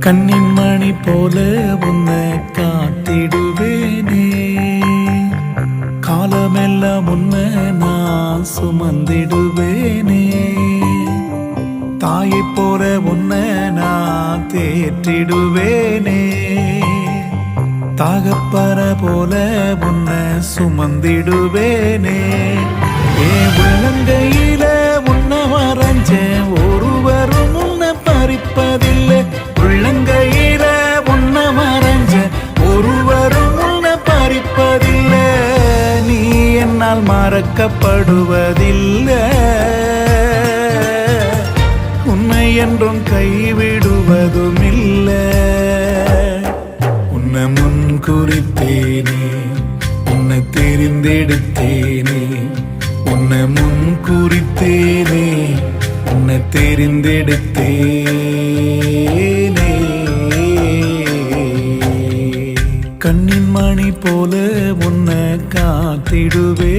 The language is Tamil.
கண்ணின் மணி போல உன்னை காத்திடுவேனே, காலமெல்லாம் உன்னை நான் சுமந்திடுவேனே. தாயை போல உன்னை நான் தேற்றிடுவேனே, தாகப்பற போல உன்னை சுமந்திடுவேனே. என் உள்ளங்கையில உன்னை மறைஞ்ச ஒருவரும் உன்னை பறிப்பதில்லை. உள்ளங்கையில உன்னை மறைஞ்ச ஒருவரும் உன்னை பறிப்பதில்லை. நீ என்னால் மறக்கப்படுவதில்லை, உன்னை என்றும் கைவிடுவதும் இல்லை. உன்னை முன் குறித்தேனே, உன்னை தெரிந்தெடுத்தேனே. உன்னை முன் குறித்தேனே, உன்னை தெரிந்தெடுத்தேனே. கண்ணின் மணி போல உன்னை காத்திடுவே.